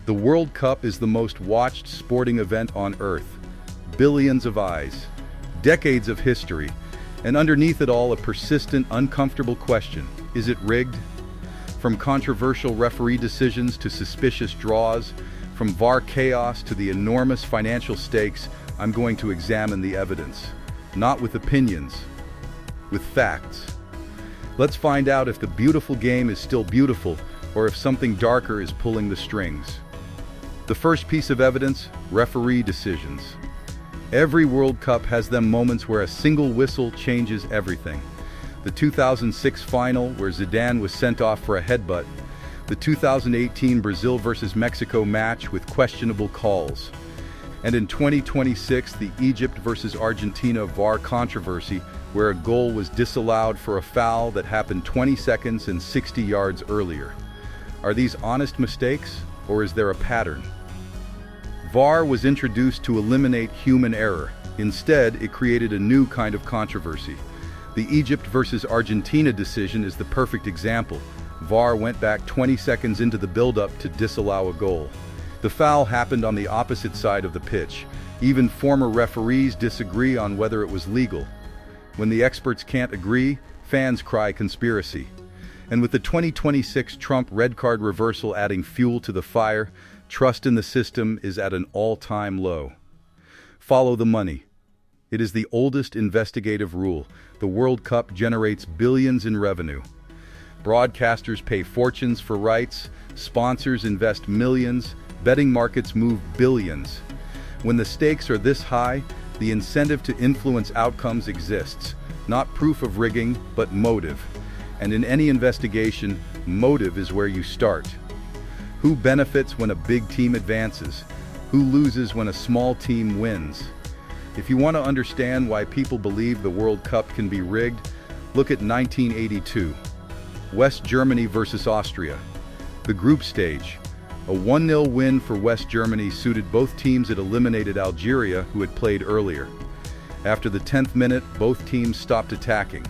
The World Cup is the most watched sporting event on Earth. Billions of eyes, decades of history, and underneath it all a persistent, uncomfortable question. Is it rigged? From controversial referee decisions to suspicious draws, from VAR chaos to the enormous financial stakes, I'm going to examine the evidence. Not with opinions, with facts. Let's find out if the beautiful game is still beautiful or if something darker is pulling the strings. The first piece of evidence, referee decisions. Every World Cup has them moments where a single whistle changes everything. The 2006 final, where Zidane was sent off for a headbutt. The 2018 Brazil versus Mexico match with questionable calls. And in 2026, the Egypt versus Argentina VAR controversy, where a goal was disallowed for a foul that happened 20 seconds and 60 yards earlier. Are these honest mistakes, or is there a pattern? VAR was introduced to eliminate human error. Instead, it created a new kind of controversy. The Egypt versus Argentina decision is the perfect example. VAR went back 20 seconds into the build-up to disallow a goal. The foul happened on the opposite side of the pitch. Even former referees disagree on whether it was legal. When the experts can't agree, fans cry conspiracy. And with the 2026 Trump red card reversal adding fuel to the fire, trust in the system is at an all-time low. Follow the money. It is the oldest investigative rule. The World Cup generates billions in revenue. Broadcasters pay fortunes for rights, sponsors invest millions, betting markets move billions. When the stakes are this high, the incentive to influence outcomes exists. Not proof of rigging, but motive. And in any investigation, motive is where you start. Who benefits when a big team advances? Who loses when a small team wins? If you want to understand why people believe the World Cup can be rigged, look at 1982. West Germany versus Austria. The group stage. A 1-0 win for West Germany suited both teams. It eliminated Algeria, who had played earlier. After the 10th minute, both teams stopped attacking.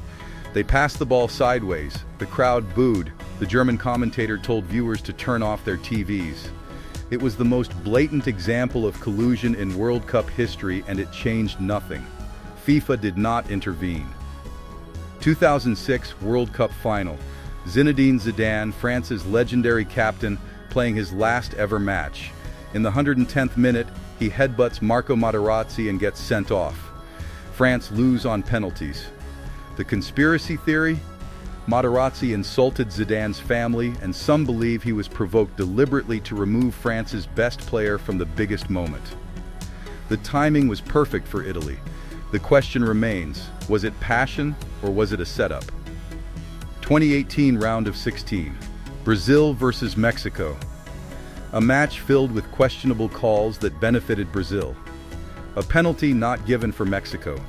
They passed the ball sideways. The crowd booed. The German commentator told viewers to turn off their TVs. It was the most blatant example of collusion in World Cup history, and it changed nothing. FIFA did not intervene. 2006 World Cup Final. Zinedine Zidane, France's legendary captain, playing his last ever match. In the 110th minute, he headbutts Marco Materazzi and gets sent off. France lose on penalties. The conspiracy theory? Materazzi insulted Zidane's family, and some believe he was provoked deliberately to remove France's best player from the biggest moment. The timing was perfect for Italy. The question remains, was it passion or was it a setup? 2018 round of 16. Brazil versus Mexico. A match filled with questionable calls that benefited Brazil. A penalty not given for Mexico.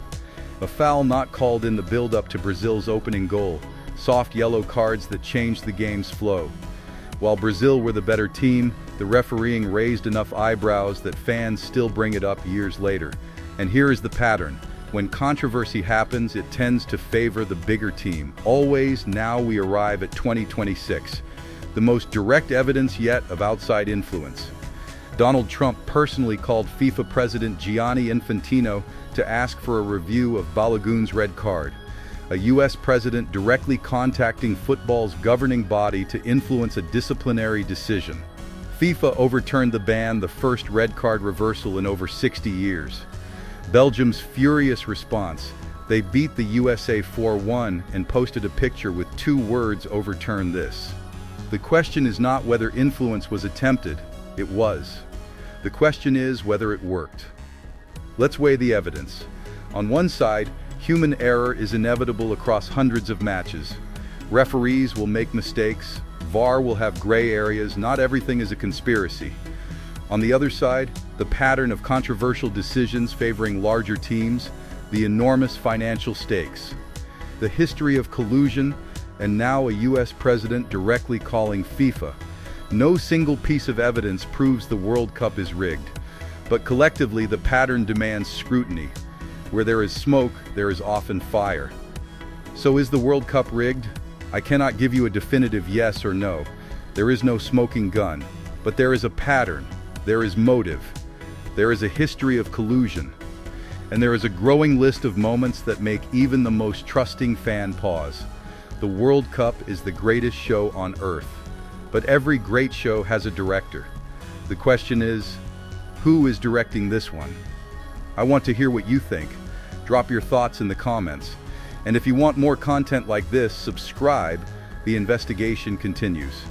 A foul not called in the build-up to Brazil's opening goal. Soft yellow cards that changed the game's flow. While Brazil were the better team, the refereeing raised enough eyebrows that fans still bring it up years later. And here is the pattern. When controversy happens, it tends to favor the bigger team. Always. Now we arrive at 2026. The most direct evidence yet of outside influence. Donald Trump personally called FIFA President Gianni Infantino to ask for a review of Balogun's red card. A U.S. president directly contacting football's governing body to influence a disciplinary decision. FIFA overturned the ban, the first red card reversal in over 60 years. Belgium's furious response. They beat the USA 4-1 and posted a picture with 2 words: overturn this. The question is not whether influence was attempted, it was. The question is whether it worked. Let's weigh the evidence. On one side, human error is inevitable across hundreds of matches. Referees will make mistakes, VAR will have gray areas, not everything is a conspiracy. On the other side, the pattern of controversial decisions favoring larger teams, the enormous financial stakes, the history of collusion, and now a U.S. president directly calling FIFA. No single piece of evidence proves the World Cup is rigged, but collectively the pattern demands scrutiny. Where there is smoke, there is often fire. So is the World Cup rigged? I cannot give you a definitive yes or no. There is no smoking gun. But there is a pattern, there is motive, there is a history of collusion, and there is a growing list of moments that make even the most trusting fan pause. The World Cup is the greatest show on earth, but every great show has a director. The question is, who is directing this one? I want to hear what you think. Drop your thoughts in the comments. And if you want more content like this, subscribe. The investigation continues.